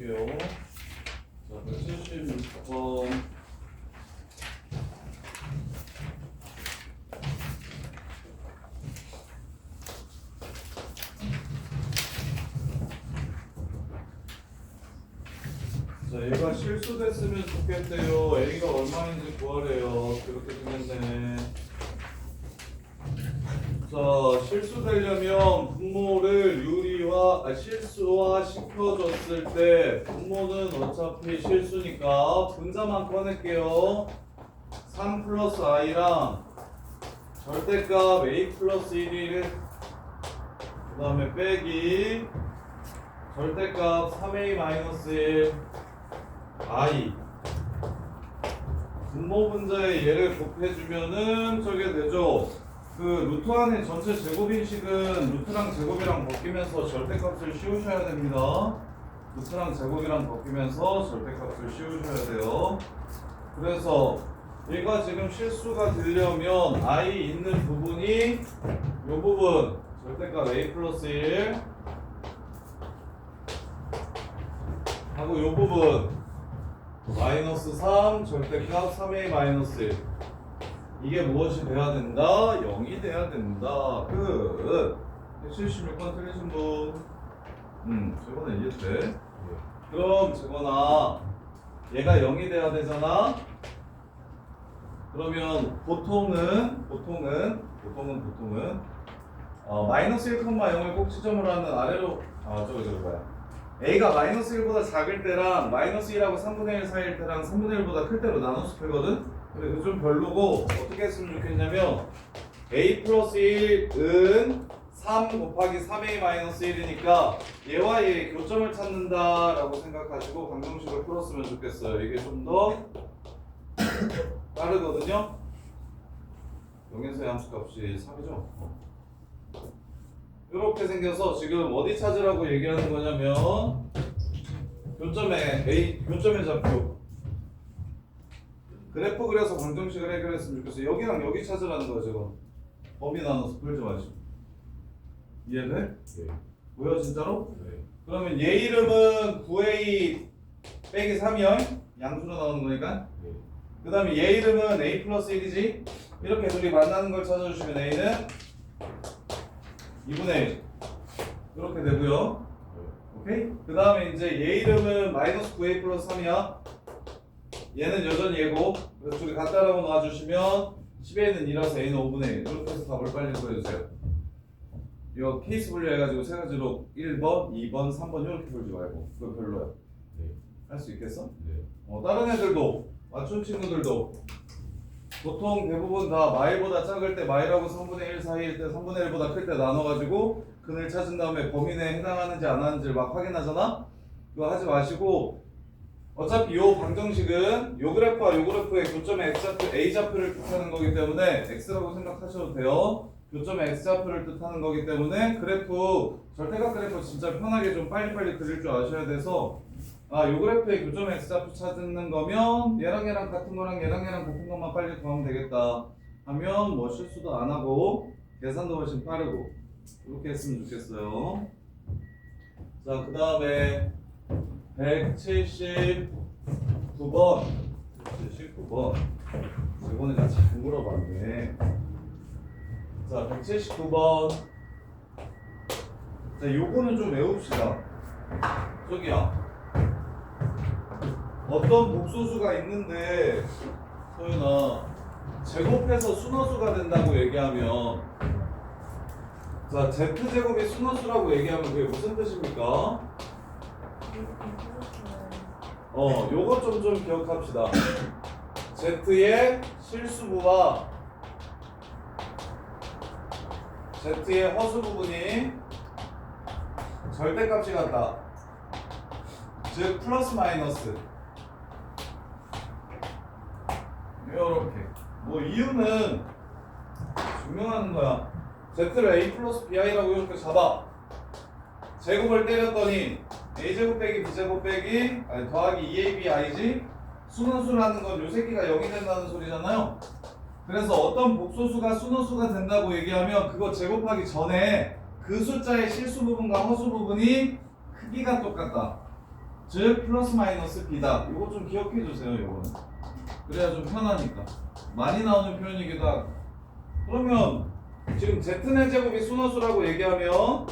볼게요. 자, 176번. 자, 얘가 실수됐으면 좋겠대요. A가 얼마인지 구하래요. 그렇게 생겼네. 자, 실수되려면 분모를 실수화 시켜줬을 때 분모는 어차피 실수니까 분자만 꺼낼게요. 3 플러스 i랑 절대값 a 플러스 1을 그 다음에 빼기 절대값 3a 마이너스 1 i 분모 분자에 얘를 곱해주면은 저게 되죠. 그 루트 안에 전체 제곱인 식은 루트랑 제곱이랑 바뀌면서 절대값을 씌우셔야 됩니다. 루트랑 제곱이랑 바뀌면서 절대값을 씌우셔야 돼요. 그래서 얘가 지금 실수가 되려면 i 있는 부분이 요 부분 절대값 a 플러스 1 하고 요 부분 마이너스 3 절대값 3a 마이너스 1 이게 무엇이 돼야 된다? 0이 돼야 된다. 끝. 176번 틀리신 분. 저거는 이해돼. 그럼 저거나 얘가 0이 돼야 되잖아. 그러면 보통은 마이너스 1,0을 꼭 지점으로 하는 아래로 저거 뭐야? A가 마이너스 1보다 작을 때랑 마이너스 1하고 3분의 1 사이일 때랑 3분의 1보다 클 때로 나눠서 풀거든? 근데 그거 좀 별로고 어떻게 했으면 좋겠냐면 A 플러스 1은 3 곱하기 3A 마이너스 1이니까 얘와 얘의 교점을 찾는다 라고 생각하시고 방정식을 풀었으면 좋겠어요. 이게 좀 더 빠르거든요. 영에서의 함수값이 3이죠. 이렇게 생겨서 지금 어디 찾으라고 얘기하는 거냐면 교점의 좌표 그래프 그려서 방정식을 해결했으면 좋겠어요. 여기랑 여기 찾으라는 거죠. 지금 범위 나눠서 풀지 마시고. 이해돼? 네. 뭐야 진짜로? 네. 그러면 얘 이름은 9a 빼기 3이요. 양수로 나오는 거니까. 네. 그 다음에 얘 이름은 a 플러스 1이지. 이렇게 둘이 만나는 걸 찾아주시면 a는 2분의 1 이렇게 되고요. 오케이? 그 다음에 이제 얘 이름은 마이너스 9a 플러스 3이야. 얘는 여전히 얘고. 그래서 둘이 같다라고 놔주시면 10a는 2라서 a는 5분의 1 이렇게 해서 답을 빨리 구해주세요. 이거 케이스 분류해가지고 세 가지로 1번, 2번, 3번 이렇게 풀지 말고. 그거 별로야. 네. 할 수 있겠어? 네. 다른 애들도 맞춘 친구들도 보통 대부분 다 마이보다 작을 때 마이라고 3분의 1 사이일 때 3분의 1보다 클 때 나눠가지고 근을 찾은 다음에 범위 내에 해당하는지 안 하는지를 막 확인하잖아? 그거 하지 마시고 어차피 요 방정식은 요 그래프와 요 그래프의 교점의 x좌표 a좌표를 뜻하는 거기 때문에 x라고 생각하셔도 돼요. 교점의 x좌표를 뜻하는 거기 때문에 그래프 절대값 그래프 진짜 편하게 좀 빨리빨리 그릴 줄 아셔야 돼서 요 그래프의 교점의 x좌표 찾는 거면 얘랑 얘랑 같은 거랑 얘랑 얘랑 같은 것만 빨리 구하면 되겠다 하면 뭐 실수도 안 하고 계산도 훨씬 빠르고 이렇게 했으면 좋겠어요. 자, 그 다음에 179번 저번에 잘 물어봤네. 자, 179번. 자, 요거는 좀 외웁시다. 저기야. 어떤 복소수가 있는데 소윤아 제곱해서 순허수가 된다고 얘기하면 자, z제곱이 순허수라고 얘기하면 그게 무슨 뜻입니까? 요거 좀 기억합시다. z의 실수부와 z의 허수 부분이 절대값이 같다. 즉 플러스 마이너스 이렇게 뭐 이유는 증명하는 거야. z를 a 플러스 bi라고 이렇게 잡아. 제곱을 때렸더니 a제곱 빼기 b제곱 빼기 더하기 2ab i지 순허수라는 건 요 새끼가 0이 된다는 소리잖아요. 그래서 어떤 복소수가 순허수가 된다고 얘기하면 그거 제곱하기 전에 그 숫자의 실수 부분과 허수 부분이 크기가 똑같다. 즉 플러스 마이너스 b다. 이거 좀 기억해 주세요. 이거는 그래야 좀 편하니까. 많이 나오는 표현이기도 하고. 그러면 지금 z의 제곱이 순허수라고 얘기하면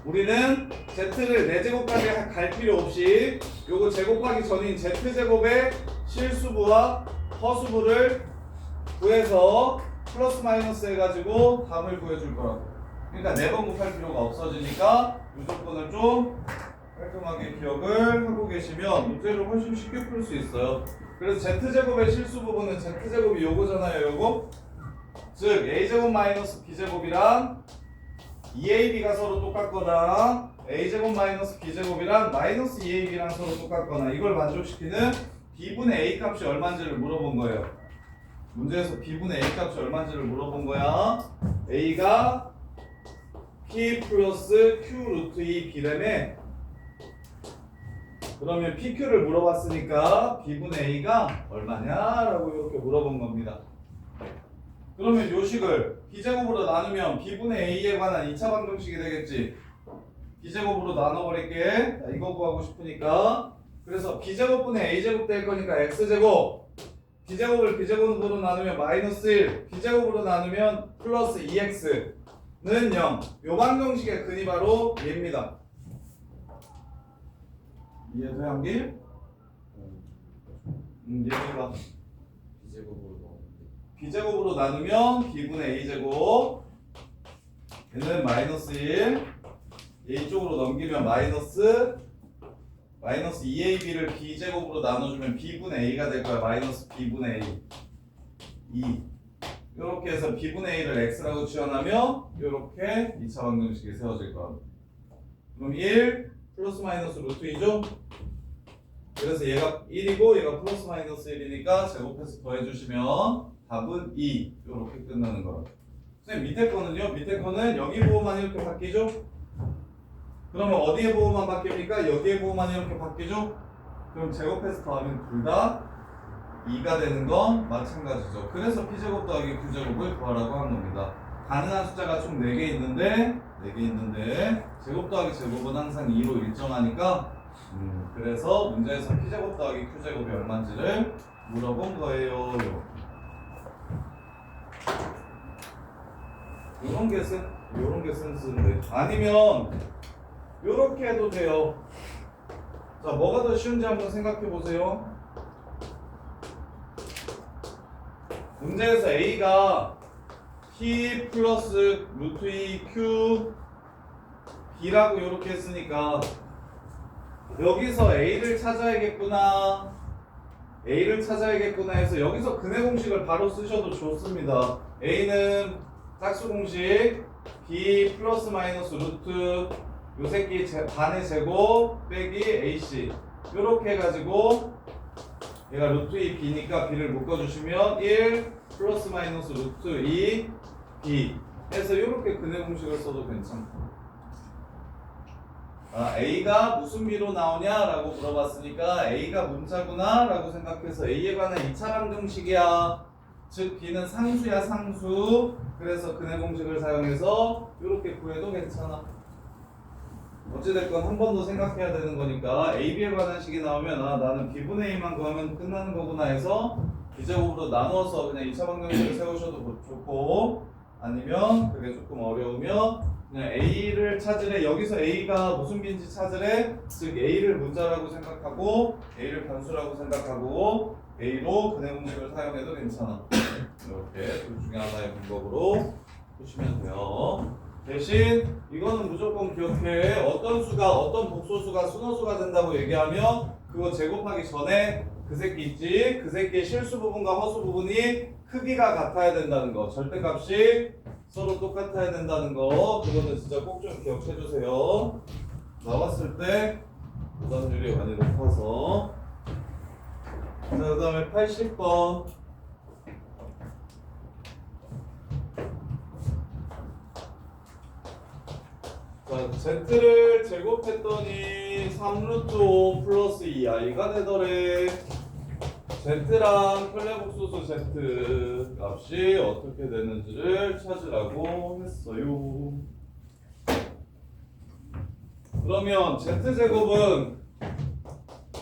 우리는 z를 4제곱까지 갈 필요 없이 요거 제곱하기 전인 z제곱의 실수부와 허수부를 구해서 플러스 마이너스 해가지고 답을 구해줄 거라고. 그러니까 4번 곱할 필요가 없어지니까 이 조건을 좀 깔끔하게 기억을 하고 계시면 문제를 훨씬 쉽게 풀 수 있어요. 그래서 z제곱의 실수 부분은 z제곱이 요거잖아요. 요거. 즉 a제곱 마이너스 b제곱이랑 2ab가 서로 똑같거나 a제곱 마이너스 b제곱이랑 마이너스 2ab랑 서로 똑같거나 이걸 만족시키는 b분의 a 값이 얼마인지를 물어본 거예요. 문제에서 b분의 a 값이 얼마인지를 물어본 거야. a가 p 플러스 q 루트 2 b라며. 그러면 pq를 물어봤으니까 b분의 a가 얼마냐라고 이렇게 물어본 겁니다. 그러면 요식을 b제곱으로 나누면 b분의 a에 관한 2차 방정식이 되겠지. b제곱으로 나눠버릴게. 자, 이거 구하고 싶으니까. 그래서 b제곱분의 a제곱 될 거니까 x제곱. b제곱을 b제곱으로 나누면 마이너스 1. b제곱으로 나누면 플러스 2x는 0. 요 방정식의 근이 바로 얘입니다. 이해돼 한길? 얘가 b제곱으로 나누면 b분의 a제곱 얘는 마이너스 1 이쪽으로 넘기면 마이너스 2ab를 b제곱으로 나눠주면 b분의 a가 될 거야. 마이너스 b분의 a 2 이렇게 해서 b분의 a를 x라고 취현하면 이렇게 2차 방정식이 세워질 거야. 그럼 1 플러스 마이너스 루트 2죠? 그래서 얘가 1이고 얘가 플러스 마이너스 1이니까 제곱해서 더해주시면 답은 2 이렇게 끝나는 거라고. 선생님 밑에 거는요? 밑에 거는 여기 부호만 이렇게 바뀌죠? 그러면 어디에 부호만 바뀝니까? 여기에 부호만 이렇게 바뀌죠? 그럼 제곱해서 더하면 둘 다 2가 되는 건 마찬가지죠. 그래서 p제곱 더하기 q제곱을 구하라고 한 겁니다. 가능한 숫자가 총 4개 있는데 제곱 더하기 제곱은 항상 2로 일정하니까 그래서 문제에서 p제곱 더하기 q제곱이 얼마인지를 물어본 거예요. 요런 게 센스인데. 아니면 요렇게 해도 돼요. 자, 뭐가 더 쉬운지 한번 생각해 보세요. 문제에서 a가 p 플러스 루트 2 q b라고 요렇게 했으니까 여기서 a를 찾아야겠구나 해서 여기서 근해 공식을 바로 쓰셔도 좋습니다. a는 짝수 공식 b 플러스 마이너스 루트 요 새끼 반의 제곱 빼기 ac 요렇게 해가지고 얘가 루트 2 b니까 b를 묶어주시면 1 플러스 마이너스 루트 2 b 해서 요렇게 근해 공식을 써도 괜찮고. a가 무슨 b로 나오냐 라고 물어봤으니까 a가 문자구나 라고 생각해서 a에 관한 2차 방정식이야. 즉 b는 상수야 상수. 그래서 근해 공식을 사용해서 이렇게 구해도 괜찮아. 어찌됐건 한 번 더 생각해야 되는 거니까 ab에 관한 식이 나오면 나는 b분의 a만 구하면 끝나는 거구나 해서 b제곱으로 나눠서 그냥 2차 방정식을 세우셔도 좋고, 아니면 그게 조금 어려우면 그냥 a를 찾으래. 여기서 a가 무슨 b인지 찾으래. 즉 a를 문자라고 생각하고 a를 단수라고 생각하고 a로 근해 공식을 사용해도 괜찮아. 이렇게 둘 중에 하나의 방법으로 보시면 돼요. 대신 이거는 무조건 기억해. 어떤 수가 어떤 복소수가 순허수가 된다고 얘기하면 그거 제곱하기 전에 그 새끼 있지? 그 새끼의 실수 부분과 허수 부분이 크기가 같아야 된다는 거. 절대값이 서로 똑같아야 된다는 거. 그거는 진짜 꼭 좀 기억해 주세요. 나왔을 때 부담률이 많이 높아서. 자, 그 다음에 80번. 자, z를 제곱했더니 3루트 5 플러스 2i가 되더래. z랑 편례복소수 z 값이 어떻게 되는지를 찾으라고 했어요. 그러면 z제곱은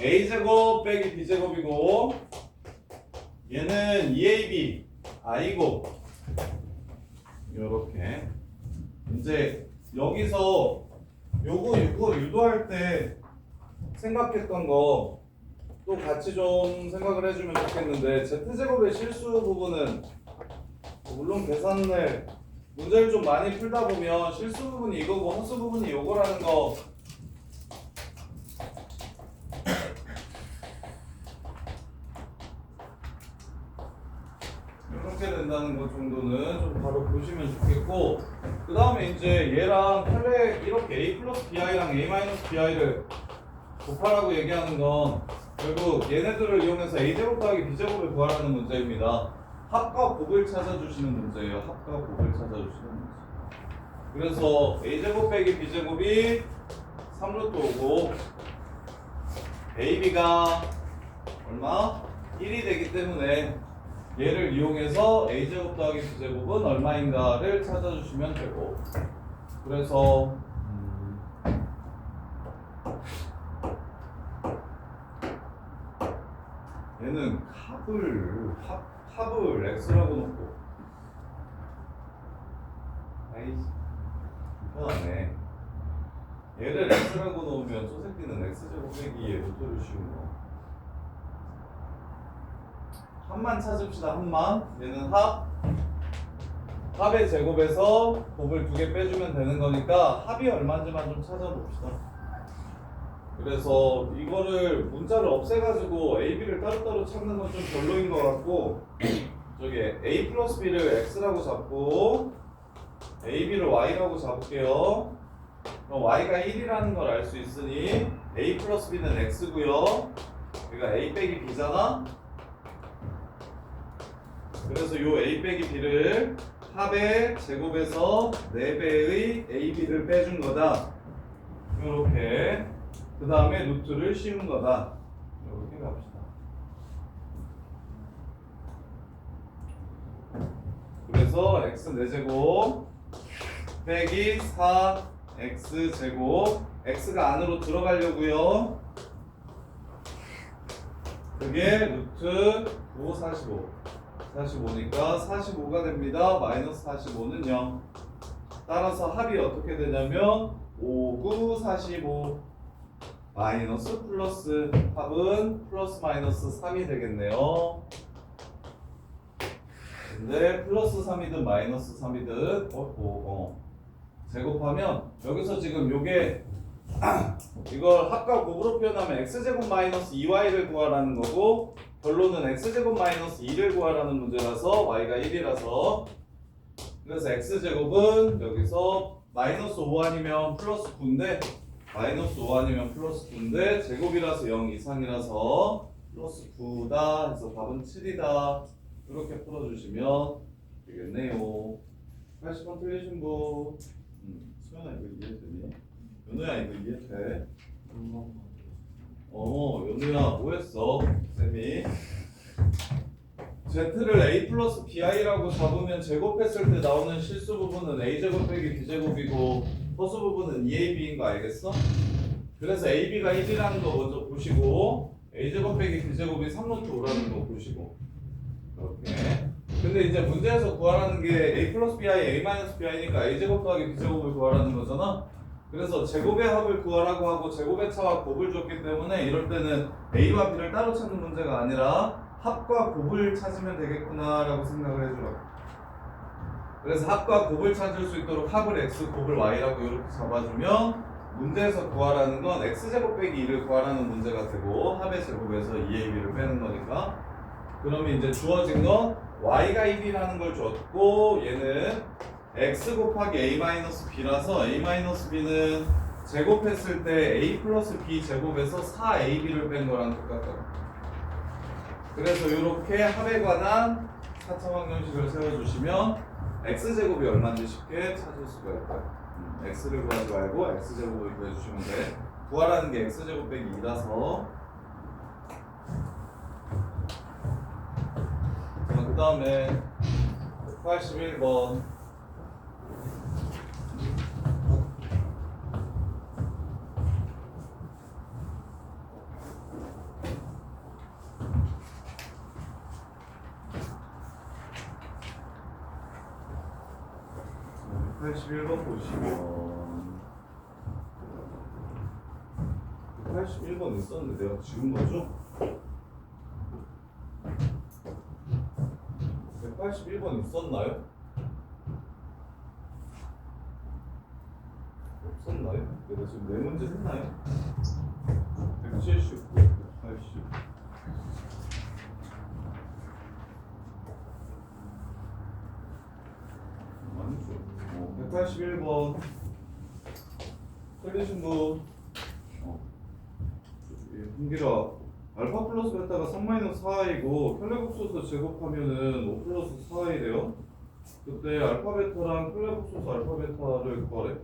a제곱 빼기 b제곱이고 얘는 2ab i고 요렇게 이제 여기서 요거 유도할 때 생각했던 거 또 같이 좀 생각을 해주면 좋겠는데 z제곱의 실수 부분은 물론 계산을 문제를 좀 많이 풀다 보면 실수 부분이 이거고 허수 부분이 요거라는 거 이렇게 된다는 것 정도는 좀 바로 보시면 좋겠고 그 다음에 이제 얘랑 텔레 이렇게 a 플러스 bi랑 a 마이너스 bi를 곱하라고 얘기하는 건 결국 얘네들을 이용해서 a제곱 더하기 b제곱을 구하라는 문제입니다. 합과 곱을 찾아주시는 문제예요. 합과 곱을 찾아주시는 문제. 그래서 a제곱 빼기 b제곱이 3루트 5고 ab가 얼마? 1이 되기 때문에 얘를 이용해서 a제곱 더하기 b제곱은 얼마인가를 찾아주시면 되고 그래서 얘는 합을 x라고 놓고 아이씨 불편하네. 얘를 x라고 놓으면 저 새끼는 x제곱 빼기에 루트를 씌우고 합만 찾읍시다. 합만 얘는 합의 제곱에서 곱을 2개 빼주면 되는 거니까 합이 얼마인지만 좀 찾아봅시다. 그래서 이거를 문자를 없애가지고 a, b를 따로따로 찾는 건 좀 별로인 것 같고 저기 a 플러스 b를 x라고 잡고 a, b를 y라고 잡을게요. 그럼 y가 1이라는 걸 알 수 있으니 a 플러스 b는 x고요. 그러니까 a 빼기 b잖아. 그래서 요 a 빼기 b를 합의 제곱에서 4배의 a, b를 빼준 거다. 이렇게 그 다음에 루트를 씌운 거다. 이렇게 갑시다. 그래서 x 4제곱 빼기 4x 제곱 x가 안으로 들어가려고요. 그게 루트 9 45니까 45가 됩니다. 마이너스 45는 0. 따라서 합이 어떻게 되냐면 5, 9, 45 마이너스 플러스 합은 플러스 마이너스 3이 되겠네요. 근데 플러스 3이든 마이너스 3이든 제곱하면 여기서 지금 요게 이걸 합과 곱으로 표현하면 x제곱 마이너스 2y를 구하라는 거고 결론은 x제곱 마이너스 2를 구하라는 문제라서 y가 1이라서 그래서 x제곱은 여기서 마이너스 5 아니면 플러스 9인데 마이너스 5 아니면 플러스 9인데 제곱이라서 0 이상이라서 플러스 9다 해서 답은 7이다. 이렇게 풀어주시면 되겠네요. 80번 틀리신 분 수연아 이거 이해되니? 연우야 이거 이해돼? 연우야 뭐 했어? 쌤이 Z를 A 플러스 BI라고 잡으면 제곱했을 때 나오는 실수 부분은 A제곱 빼기 B제곱이고 허수 부분은 2AB인 거 알겠어? 그래서 AB가 1이라는 거 먼저 보시고 A제곱 빼기 B제곱이 3루트 5라는 거 보시고 이렇게. 근데 이제 문제에서 구하라는 게 A 플러스 BI, A 마이너스 BI니까 A제곱 더하기 B제곱을 구하라는 거잖아. 그래서 제곱의 합을 구하라고 하고 제곱의 차와 곱을 줬기 때문에 이럴 때는 A와 B를 따로 찾는 문제가 아니라 합과 곱을 찾으면 되겠구나 라고 생각을 해주라. 그래서 합과 곱을 찾을 수 있도록 합을 x, 곱을 y라고 이렇게 잡아주면 문제에서 구하라는 건 x제곱 빼기 2를 구하라는 문제가 되고 합의 제곱에서 2ab를 빼는 거니까 그러면 이제 주어진 건 y가 1이라는 걸 줬고 얘는 x 곱하기 a-b라서 a-b는 제곱했을 때 a 플러스 b 제곱에서 4ab를 뺀 거랑 똑같다고. 그래서 이렇게 합에 관한 4차 방정식을 세워주시면 x제곱이 얼마인지 쉽게 찾을 수가 있다. x를 구하지 말고 x제곱을 구해주시면 돼. 구하라는 게 x제곱 빼기 2라서 그 다음에 81번 181번 보시면 181번 있었는데 내가 지운 거죠? 181번 있었나요? 없었나요? 내가 지금 네 문제 했나요? 179, 180 아니죠. 181번 틀리신 분 흥기라 알파 플러스 베타가 3-4i고 켈레복소스 제곱하면은 5 플러스 4i래요. 그때 알파 베타랑 켈레복소스 알파 베타를 구하래.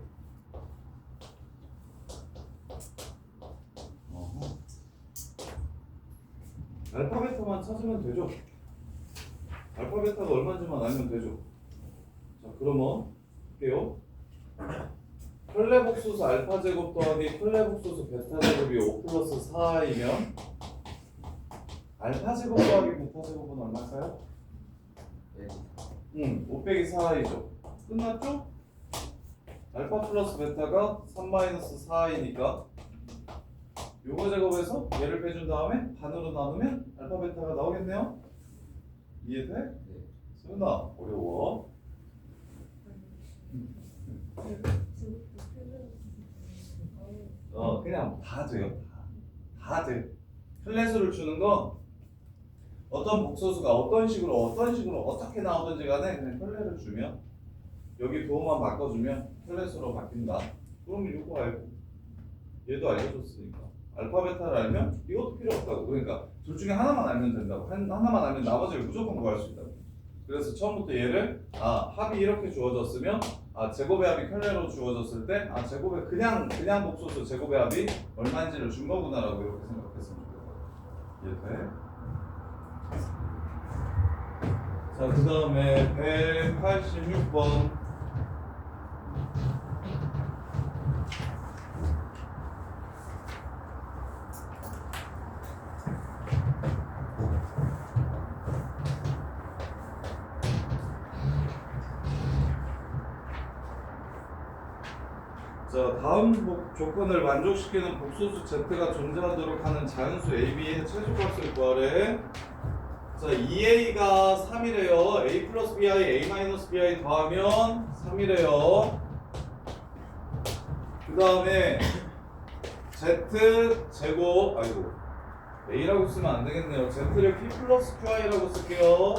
알파 베타만 찾으면 되죠. 알파 베타가 얼마인지만 알면 되죠. 자 그러면 할게요. 켈레복소스 알파 제곱 더하기 켈레복소스 베타 제곱이 5 플러스 4이면 알파 제곱 더하기 베타 제곱은 얼마일까요? 5 빼기 4i죠. 끝났죠? 알파 플러스 베타가 3-4i니까 요거 제곱해서 얘를 빼준 다음에 반으로 나누면 알파 베타가 나오겠네요? 이해돼? 네. 수연아 어려워. 그냥 다 돼요. 다 돼. 클래스를 주는 건 어떤 복소수가 어떤 식으로 어떻게 나오든지 간에 그냥 클래를 주면 여기 도움만 바꿔주면 클래스로 바뀐다. 그러면 이거 알고 얘도 알려줬으니까 알파 베타를 알면 이것도 필요 없다고. 그러니까 둘 중에 하나만 알면 된다고. 하나만 알면 나머지를 무조건 구할 수 있다고. 그래서 처음부터 얘를 합이 이렇게 주어졌으면 제곱의 합이 켈레로 주어졌을 때 제곱의 그냥 복소수 제곱의 합이 얼마인지를 준 거구나라고 이렇게 생각했으면 좋겠다. 이해돼? 자 그 다음에 186번 자 다음 조건을 만족시키는 복소수 z가 존재하도록 하는 자연수 AB의 최소값을 구하래. 자 2a가 3이래요. a 플러스 bi, a 마이너스 bi 더하면 3이래요. 그 다음에 z 제곱 a라고 쓰면 안 되겠네요. z를 p 플러스 qi라고 쓸게요.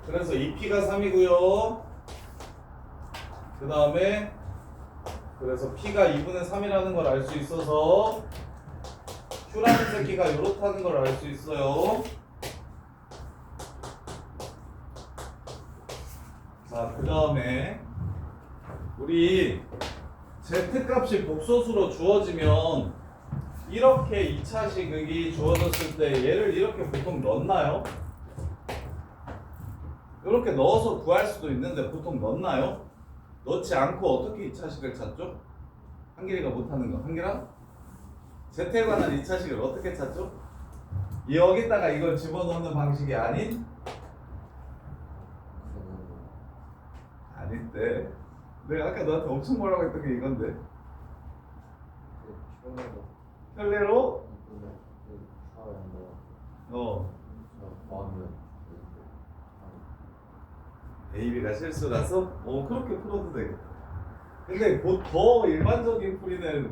그래서 2p가 3이고요. 그 다음에 그래서 p가 2분의 3이라는 걸 알 수 있어서 q라는 새끼가 이렇다는 걸 알 수 있어요. 자 그 다음에 우리 z값이 복소수로 주어지면 이렇게 2차식 극이 주어졌을 때 얘를 이렇게 보통 넣나요? 이렇게 넣어서 구할 수도 있는데 보통 넣나요? 넣지 않고 어떻게 2차식을 찾죠? 한길이가 못하는 거. 한길아? Z에 관한 2차식을 어떻게 찾죠? 여기다가 이걸 집어넣는 방식이 아닌데. 내가 아까 너한테 엄청 뭐라고 했던 게 이건데. 혈례로? AB가 실수라서? 그렇게 풀어도 되겠다. 근데 더 일반적인 풀이는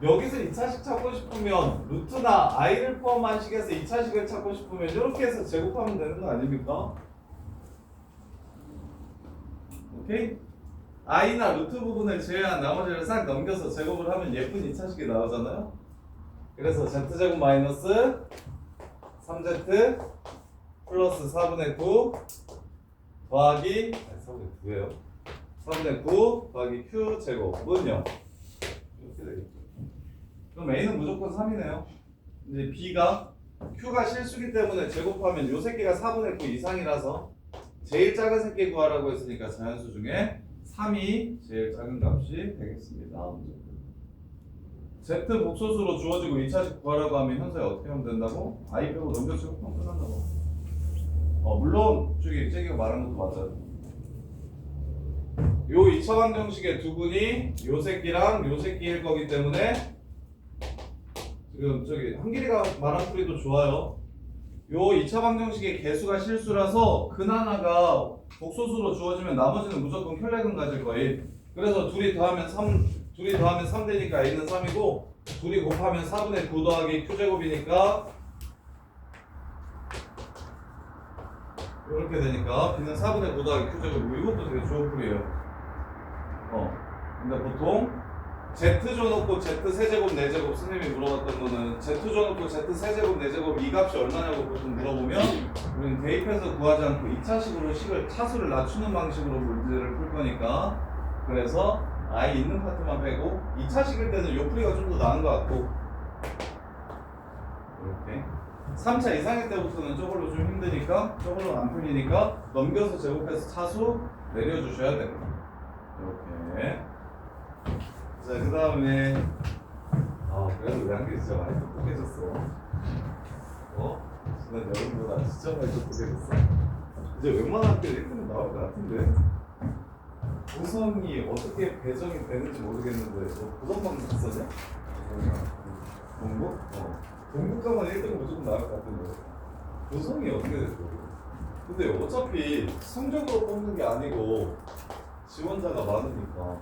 여기서 2차식 찾고 싶으면 루트나 i를 포함한 식에서 2차식을 찾고 싶으면 이렇게 해서 제곱하면 되는 거 아닙니까? 오케이? i나 루트 부분을 제외한 나머지를 싹 넘겨서 제곱을 하면 예쁜 2차식이 나오잖아요? 그래서 z제곱 마이너스 3z 플러스 4분의 9 더하기 4분의 9예요. 4분의 9 더하기 q 제곱은 0 이렇게 되겠죠. 그럼 a는 무조건 3이네요. 이제 b가 q가 실수기 때문에 제곱하면 요 새끼가 4분의 9 이상이라서 제일 작은 새끼 구하라고 했으니까 자연수 중에 3이 제일 작은 값이 되겠습니다. z 복소수로 주어지고 2차식 구하라고 하면 현서에 어떻게 하면 된다고? i 빼고 넘겨 제곱하면 끝난다고. 물론 저기 쟤기가 말한 것도 맞아요. 요 2차 방정식의 두 분이 요 새끼랑 요 새끼일 거기 때문에 지금 저기 한길이가 말한 풀이도 좋아요. 요 2차 방정식의 개수가 실수라서 근하나가 복소수로 주어지면 나머지는 무조건 혈액은 가질 거예요. 그래서 둘이 더하면 3 되니까 a는 3이고 둘이 곱하면 4분의 9 더하기 q제곱이니까 이렇게 되니까 b는 4분의 9 더하기 q제곱. 이것도 되게 좋은 풀이에요. 근데 보통 z 줘놓고 z 세제곱 4제곱 선생님이 물어봤던 거는 z 줘놓고 z 세제곱 4제곱 이 값이 얼마냐고 보통 물어보면 우리는 대입해서 구하지 않고 2차식으로 차수를 낮추는 방식으로 문제를 풀 거니까 그래서 i 있는 파트만 빼고 2차식일 때는 요 풀이가 좀 더 나은 것 같고 이렇게 3차 이상일 때부터는 저걸로 좀 힘드니까 저걸로 안 풀리니까 넘겨서 제곱해서 차수 내려주셔야 됩니다. 이렇게. 자, 그 다음에 그래도 양기 진짜 많이 똑똑해졌어. 지난 여름보다 진짜 많이 똑똑해졌어. 이제 웬만한 학교에 1등은 나올 것 같은데 우성이 어떻게 배정이 되는지 모르겠는데 너 고성방 썼었냐? 공부? 공부과만 1등은 무조건 나올 것 같은데 우성이 어떻게 될지 모르겠어. 근데 어차피 성적으로 뽑는 게 아니고 지원자가 많으니까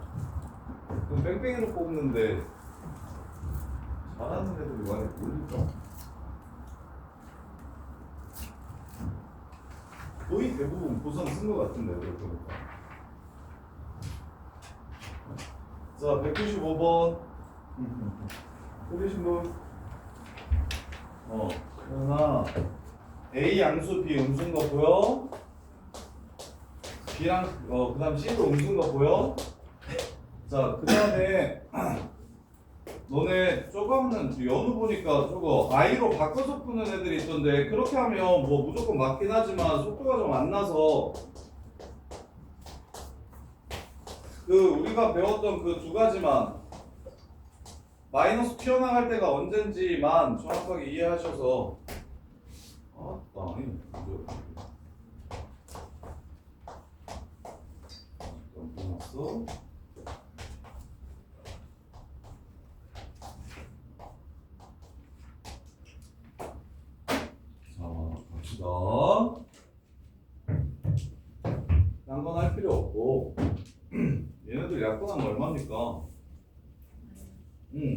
그럼 뺑뺑이로 뽑는데 잘하는 애들이 많이 모르니까 거의 대부분 고성 쓴 것 같은데 그렇게 보니까. 자 195번 틀리신 분? 그러나 A 양수 B 음수인 거 보여? B랑 그 다음 C도 음수인 거 보여? 자, 그 다음에 너네 저거 하는 연우 보니까 저거 I로 바꿔서 푸는 애들이 있던데 그렇게 하면 뭐 무조건 맞긴 하지만 속도가 좀 안 나서 그 우리가 배웠던 그 두 가지만 마이너스 튀어나갈 때가 언젠지만 정확하게 이해하셔서 아니 끝났어. 자, 갑시다. 딴 건 할 필요 없고 얘네들 약분하면 얼마입니까?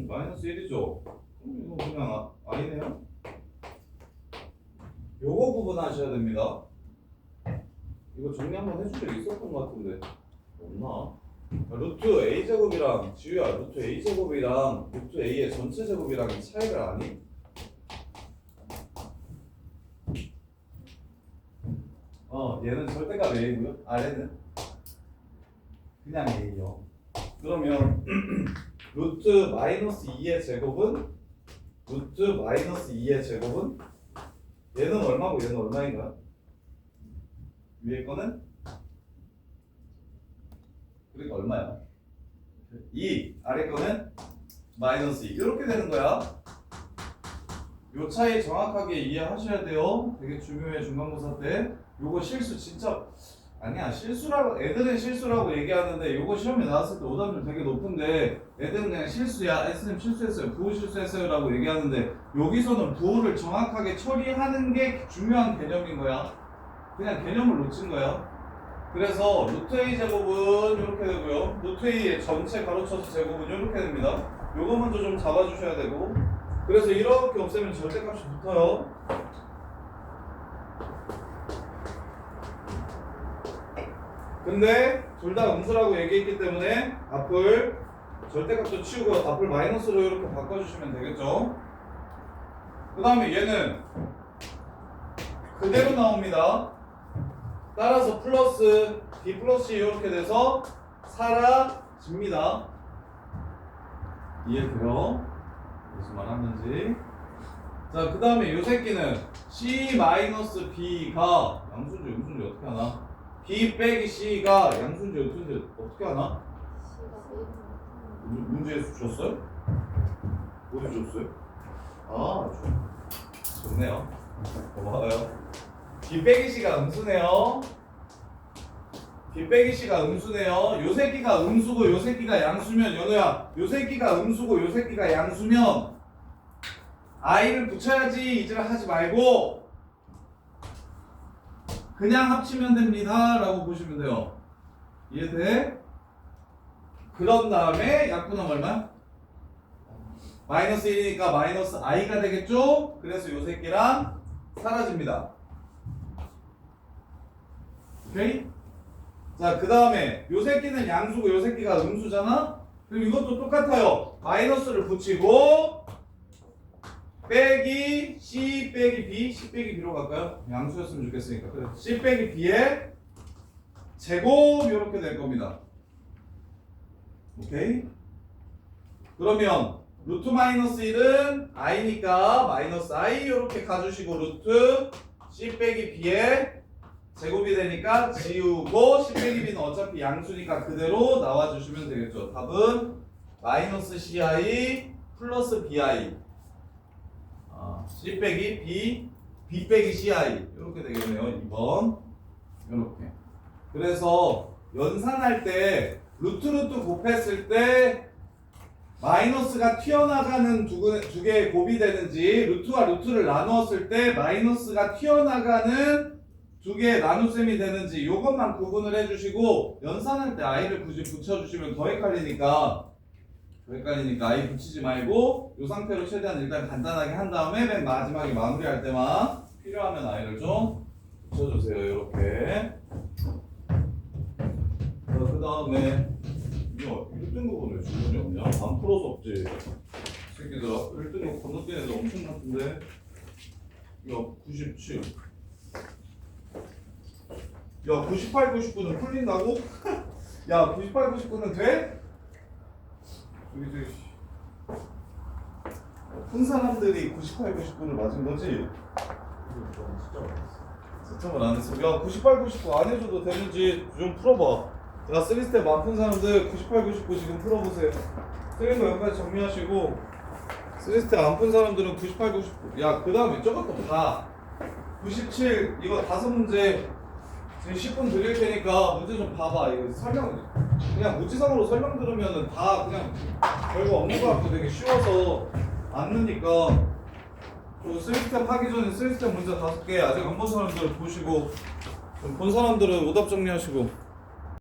마이너스 1이죠. 그럼 이거 그냥 i네요? 요거 구분하셔야 됩니다. 이거 정리 한번 해줄 적 있었던 것 같은데 없나? 루트 a제곱이랑 지우야 루트 a제곱이랑 루트 a의 전체 제곱이랑 차이를 아니? 얘는 절대값 a고요. 아래는 그냥 a요. 그러면 루트 마이너스 2의 제곱은 루트 마이너스 2의 제곱은 얘는 얼마고 얘는 얼마인가요? 위에 거는 그러니까 얼마야? 2 아래 거는 마이너스 2 이렇게 되는 거야. 요 차이 정확하게 이해하셔야 돼요. 되게 중요해 중간고사 때. 요거 실수 진짜 아니야 실수라고 애들은 실수라고 얘기하는데 요거 시험에 나왔을 때 오답률 되게 높은데 애들은 그냥 실수야 S님 실수했어요 부호 실수했어요 라고 얘기하는데 여기서는 부호를 정확하게 처리하는 게 중요한 개념인 거야. 그냥 개념을 놓친 거야. 그래서 루트 A 제곱은 이렇게 되고요 루트 A의 전체 가로쳐서 제곱은 이렇게 됩니다. 요거 먼저 좀 잡아주셔야 되고 그래서 이렇게 없애면 절대값이 붙어요. 근데 둘 다 음수라고 얘기했기 때문에 앞을 절대값도 치우고 앞을 마이너스로 이렇게 바꿔주시면 되겠죠. 그 다음에 얘는 그대로 나옵니다. 따라서 플러스 B 플러스 C 이렇게 돼서 사라집니다. 이해돼요? 무슨 말 하는지. 자, 그 다음에 이 새끼는 C 마이너스 B가 양수인지 음수인지 어떻게 하나? B 빼기 C가 양수인지 음수인지 어떻게 하나? 문제에서 줬어요? 어디 줬어요? 좋네요. 고마워요. B 빼기 C가 음수네요. B 빼기 C가 음수네요. 요 새끼가 음수고 요 새끼가 양수면 연우야 요 새끼가 음수고 요 새끼가 양수면 I를 붙여야지 이제를 하지 말고 그냥 합치면 됩니다 라고 보시면 돼요. 이해돼? 그런 다음에 약분하면 얼마? 마이너스 1이니까 마이너스 I가 되겠죠? 그래서 요 새끼랑 사라집니다. 오케이? 자, 그 다음에 요 새끼는 양수고 요 새끼가 음수잖아? 그럼 이것도 똑같아요. 마이너스를 붙이고 빼기 C 빼기 B, C 빼기 B로 갈까요? 양수였으면 좋겠으니까. 그래. C 빼기 B의 제곱 이렇게 될 겁니다. 오케이? 그러면 루트 마이너스 1은 I니까 마이너스 I 이렇게 가주시고 루트 C 빼기 B의 제곱이 되니까 지우고 C 빼기 B는 어차피 양수니까 그대로 나와주시면 되겠죠. 답은 마이너스 CI 플러스 BI C 빼기 B, B 빼기 CI 이렇게 되겠네요. 2번 이렇게. 그래서 연산할 때 루트 곱했을 때 마이너스가 튀어나가는 두 개의 곱이 되는지 루트와 루트를 나누었을 때 마이너스가 튀어나가는 두 개의 나눗셈이 되는지 이것만 구분을 해주시고 연산할 때 I를 굳이 붙여주시면 더 헷갈리니까 I 붙이지 말고 이 상태로 최대한 일단 간단하게 한 다음에 맨 마지막에 마무리할 때만 필요하면 I를 좀 붙여주세요. 이렇게. 그 다음에 이거 1등급 오늘 주문이 없냐? 안 풀어서 없지. 새끼들아 1등급 건너뛴 애들 엄청 많던데. 야 97. 야 98, 99는 풀린다고? 야 98, 99는 돼? 저기 푼 사람들이 98, 99를 맞은 거지? 채점을 안 했어. 야 98, 99 안 해줘도 되는지 좀 풀어봐. 야 3스텝 안 푼 사람들 98, 99 지금 풀어보세요. 틀린 거 여기까지 정리하시고 3스텝 안 푼 사람들은 98, 99. 야 그 다음에 저것도 봐. 97 이거 5문제 지금 10분 드릴 테니까 문제 좀 봐봐. 이거 설명 그냥 무지성으로 설명 들으면은 다 그냥 별거 없는 거 같고 되게 쉬워서 안 느니까 3스텝 하기 전에 3스텝 문제 5개 아직 안 본 사람들 보시고 좀 본 사람들은 오답 정리하시고